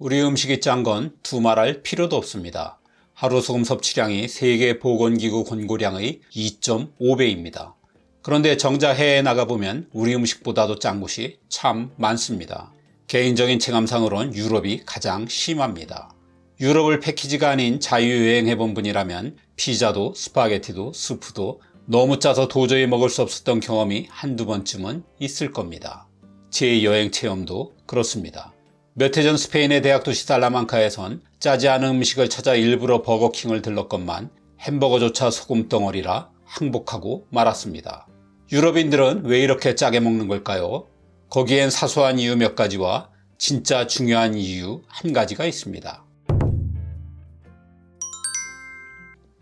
우리 음식이 짠 건 두말할 필요도 없습니다. 하루 소금 섭취량이 세계보건기구 권고량의 2.5배입니다. 그런데 정작 해외에 나가보면 우리 음식보다도 짠 곳이 참 많습니다. 개인적인 체감상으론 유럽이 가장 심합니다. 유럽을 패키지가 아닌 자유여행해본 분이라면 피자도 스파게티도 스프도 너무 짜서 도저히 먹을 수 없었던 경험이 한두 번쯤은 있을 겁니다. 제 여행 체험도 그렇습니다. 몇 해 전 스페인의 대학 도시 살라만카에선 짜지 않은 음식을 찾아 일부러 버거킹을 들렀건만 햄버거조차 소금 덩어리라 항복하고 말았습니다. 유럽인들은 왜 이렇게 짜게 먹는 걸까요? 거기엔 사소한 이유 몇 가지와 진짜 중요한 이유 한 가지가 있습니다.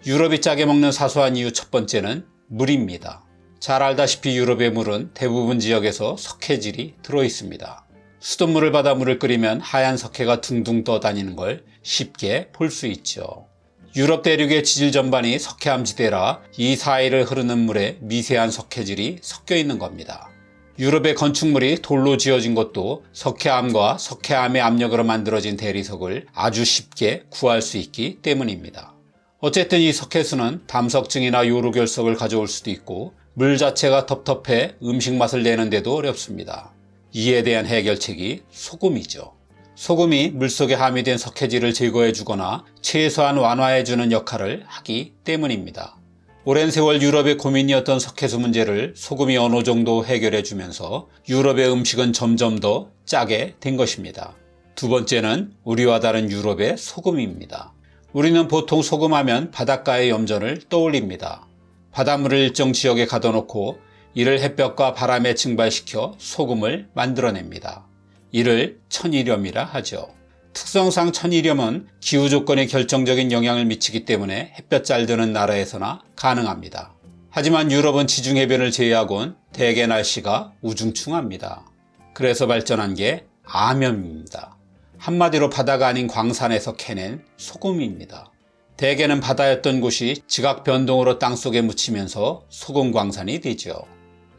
유럽이 짜게 먹는 사소한 이유 첫 번째는 물입니다. 잘 알다시피 유럽의 물은 대부분 지역에서 석회질이 들어있습니다. 수돗물을 받아 물을 끓이면 하얀 석회가 둥둥 떠다니는 걸 쉽게 볼 수 있죠. 유럽 대륙의 지질 전반이 석회암 지대라 이 사이를 흐르는 물에 미세한 석회질이 섞여 있는 겁니다. 유럽의 건축물이 돌로 지어진 것도 석회암과 석회암의 압력으로 만들어진 대리석을 아주 쉽게 구할 수 있기 때문입니다. 어쨌든 이 석회수는 담석증이나 요로결석을 가져올 수도 있고 물 자체가 텁텁해 음식 맛을 내는데도 어렵습니다. 이에 대한 해결책이 소금이죠. 소금이 물속에 함유된 석회질을 제거해주거나 최소한 완화해주는 역할을 하기 때문입니다. 오랜 세월 유럽의 고민이었던 석회수 문제를 소금이 어느 정도 해결해주면서 유럽의 음식은 점점 더 짜게 된 것입니다. 두 번째는 우리와 다른 유럽의 소금입니다. 우리는 보통 소금하면 바닷가의 염전을 떠올립니다. 바닷물을 일정 지역에 가둬놓고 이를 햇볕과 바람에 증발시켜 소금을 만들어냅니다. 이를 천일염이라 하죠. 특성상 천일염은 기후 조건에 결정적인 영향을 미치기 때문에 햇볕 잘 드는 나라에서나 가능합니다. 하지만 유럽은 지중해변을 제외하곤 대개 날씨가 우중충합니다. 그래서 발전한 게 암염입니다. 한마디로 바다가 아닌 광산에서 캐낸 소금입니다. 대개는 바다였던 곳이 지각 변동으로 땅속에 묻히면서 소금 광산이 되죠.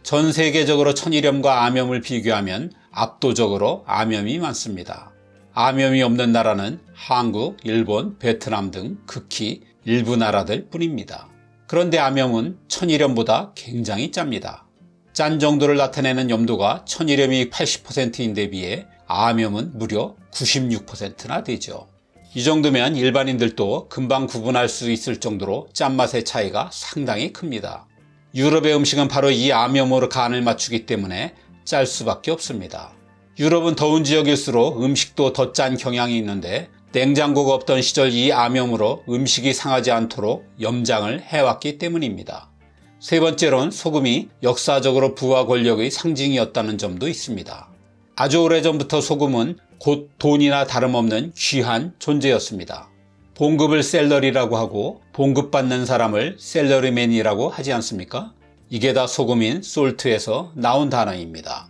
전 세계적으로 천일염과 암염을 비교하면 압도적으로 암염이 많습니다. 암염이 없는 나라는 한국, 일본, 베트남 등 극히 일부 나라들 뿐입니다. 그런데 암염은 천일염보다 굉장히 짭니다. 짠 정도를 나타내는 염도가 천일염이 80%인데 비해 암염은 무려 96%나 되죠. 이 정도면 일반인들도 금방 구분할 수 있을 정도로 짠맛의 차이가 상당히 큽니다. 유럽의 음식은 바로 이 암염으로 간을 맞추기 때문에 짤 수밖에 없습니다. 유럽은 더운 지역일수록 음식도 더 짠 경향이 있는데 냉장고가 없던 시절 이 암염으로 음식이 상하지 않도록 염장을 해왔기 때문입니다. 세 번째로는 소금이 역사적으로 부와 권력의 상징이었다는 점도 있습니다. 아주 오래전부터 소금은 곧 돈이나 다름없는 귀한 존재였습니다. 봉급을 셀러리라고 하고 봉급받는 사람을 셀러리맨이라고 하지 않습니까? 이게 다 소금인 솔트에서 나온 단어입니다.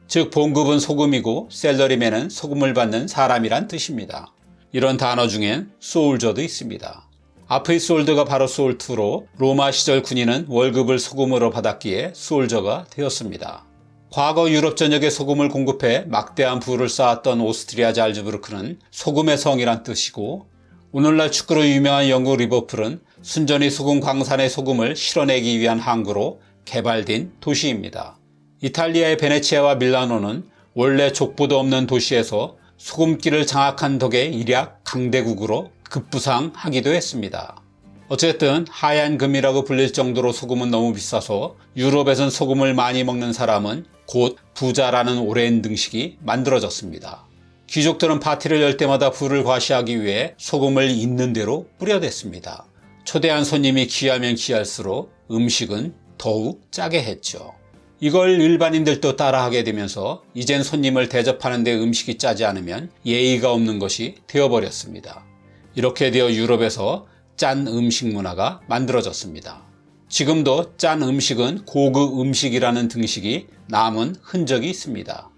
즉 봉급은 소금이고 셀러리맨은 소금을 받는 사람이란 뜻입니다. 이런 단어 중엔 소울저도 있습니다. 앞의 솔드가 바로 솔트로 로마 시절 군인은 월급을 소금으로 받았기에 소울저가 되었습니다. 과거 유럽 전역에 소금을 공급해 막대한 부를 쌓았던 오스트리아 잘츠부르크는 소금의 성이란 뜻이고 오늘날 축구로 유명한 영국 리버풀은 순전히 소금 광산의 소금을 실어내기 위한 항구로 개발된 도시입니다. 이탈리아의 베네치아와 밀라노는 원래 족보도 없는 도시에서 소금길을 장악한 덕에 일약 강대국으로 급부상하기도 했습니다. 어쨌든 하얀 금이라고 불릴 정도로 소금은 너무 비싸서 유럽에선 소금을 많이 먹는 사람은 곧 부자라는 오랜 등식이 만들어졌습니다. 귀족들은 파티를 열 때마다 부를 과시하기 위해 소금을 있는 대로 뿌려댔습니다. 초대한 손님이 귀하면 귀할수록 음식은 더욱 짜게 했죠. 이걸 일반인들도 따라하게 되면서 이젠 손님을 대접하는데 음식이 짜지 않으면 예의가 없는 것이 되어버렸습니다. 이렇게 되어 유럽에서 짠 음식 문화가 만들어졌습니다. 지금도 짠 음식은 고급 음식이라는 등식이 남은 흔적이 있습니다.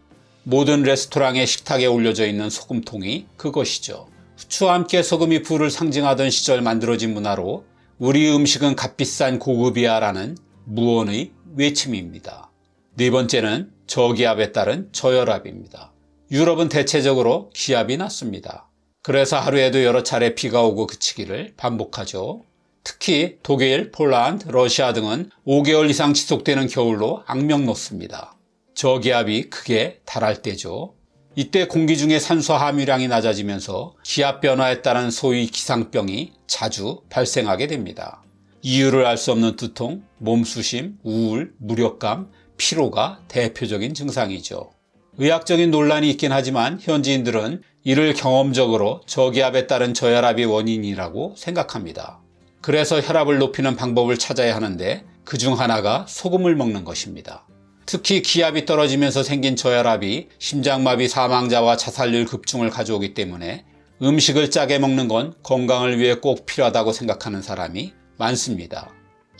모든 레스토랑의 식탁에 올려져 있는 소금통이 그것이죠. 후추와 함께 소금이 부를 상징하던 시절 만들어진 문화로 우리 음식은 값비싼 고급이야 라는 무언의 외침입니다. 네 번째는 저기압에 따른 저혈압입니다. 유럽은 대체적으로 기압이 낮습니다. 그래서 하루에도 여러 차례 비가 오고 그치기를 반복하죠. 특히 독일, 폴란드, 러시아 등은 5개월 이상 지속되는 겨울로 악명 높습니다. 저기압이 크게 달할 때죠. 이때 공기 중에 산소 함유량이 낮아지면서 기압 변화에 따른 소위 기상병이 자주 발생하게 됩니다. 이유를 알 수 없는 두통, 몸쑤심, 우울, 무력감, 피로가 대표적인 증상이죠. 의학적인 논란이 있긴 하지만 현지인들은 이를 경험적으로 저기압에 따른 저혈압이 원인이라고 생각합니다. 그래서 혈압을 높이는 방법을 찾아야 하는데 그중 하나가 소금을 먹는 것입니다. 특히 기압이 떨어지면서 생긴 저혈압이 심장마비 사망자와 자살률 급증을 가져오기 때문에 음식을 짜게 먹는 건 건강을 위해 꼭 필요하다고 생각하는 사람이 많습니다.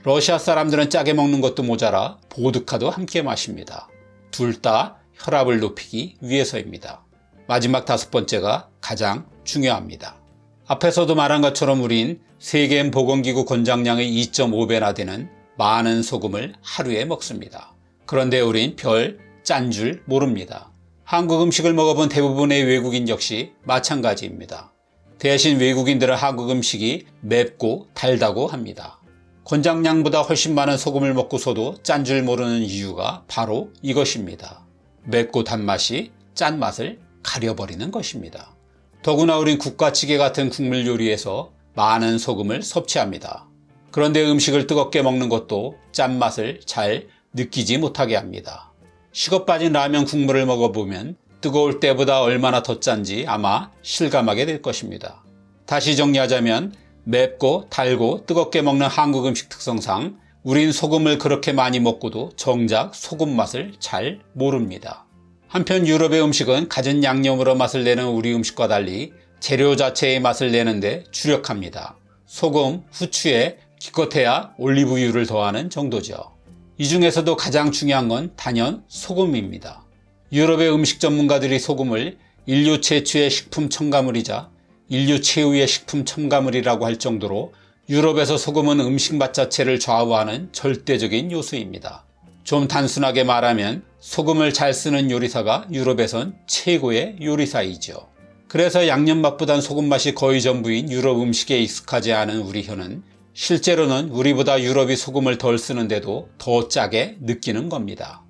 러시아 사람들은 짜게 먹는 것도 모자라 보드카도 함께 마십니다. 둘 다 혈압을 높이기 위해서입니다. 마지막 5번째가 가장 중요합니다. 앞에서도 말한 것처럼 우린 세계보건기구 권장량의 2.5배나 되는 많은 소금을 하루에 먹습니다. 그런데 우린 별 짠 줄 모릅니다. 한국 음식을 먹어본 대부분의 외국인 역시 마찬가지입니다. 대신 외국인들은 한국 음식이 맵고 달다고 합니다. 권장량보다 훨씬 많은 소금을 먹고서도 짠 줄 모르는 이유가 바로 이것입니다. 맵고 단맛이 짠맛을 가려버리는 것입니다. 더구나 우린 국가찌개 같은 국물 요리에서 많은 소금을 섭취합니다. 그런데 음식을 뜨겁게 먹는 것도 짠맛을 잘 느끼지 못하게 합니다. 식어 빠진 라면 국물을 먹어보면 뜨거울 때보다 얼마나 더 짠지 아마 실감하게 될 것입니다. 다시 정리하자면 맵고 달고 뜨겁게 먹는 한국 음식 특성상 우린 소금을 그렇게 많이 먹고도 정작 소금 맛을 잘 모릅니다. 한편 유럽의 음식은 갖은 양념으로 맛을 내는 우리 음식과 달리 재료 자체의 맛을 내는데 주력합니다. 소금, 후추에 기껏해야 올리브유를 더하는 정도죠. 이 중에서도 가장 중요한 건 단연 소금입니다. 유럽의 음식 전문가들이 소금을 인류 최초의 식품 첨가물이자 인류 최후의 식품 첨가물이라고 할 정도로 유럽에서 소금은 음식 맛 자체를 좌우하는 절대적인 요소입니다. 좀 단순하게 말하면 소금을 잘 쓰는 요리사가 유럽에선 최고의 요리사이죠. 그래서 양념 맛보단 소금 맛이 거의 전부인 유럽 음식에 익숙하지 않은 우리 혀는 실제로는 우리보다 유럽이 소금을 덜 쓰는데도 더 짜게 느끼는 겁니다.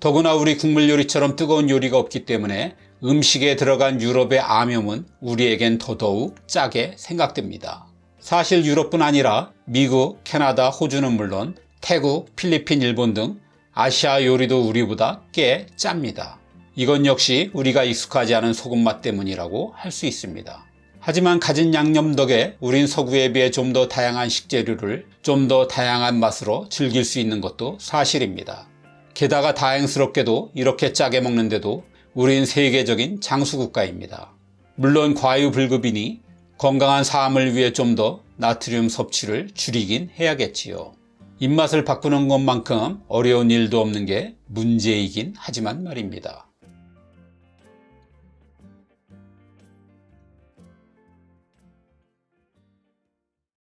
더구나 우리 국물 요리처럼 뜨거운 요리가 없기 때문에 음식에 들어간 유럽의 암염은 우리에겐 더더욱 짜게 생각됩니다. 사실 유럽뿐 아니라 미국, 캐나다, 호주는 물론 태국, 필리핀, 일본 등 아시아 요리도 우리보다 꽤 짭니다. 이건 역시 우리가 익숙하지 않은 소금 맛 때문이라고 할 수 있습니다. 하지만 갖은 양념 덕에 우린 서구에 비해 좀 더 다양한 식재료를 좀 더 다양한 맛으로 즐길 수 있는 것도 사실입니다. 게다가 다행스럽게도 이렇게 짜게 먹는데도 우린 세계적인 장수국가입니다. 물론 과유불급이니 건강한 삶을 위해 좀 더 나트륨 섭취를 줄이긴 해야겠지요. 입맛을 바꾸는 것만큼 어려운 일도 없는 게 문제이긴 하지만 말입니다.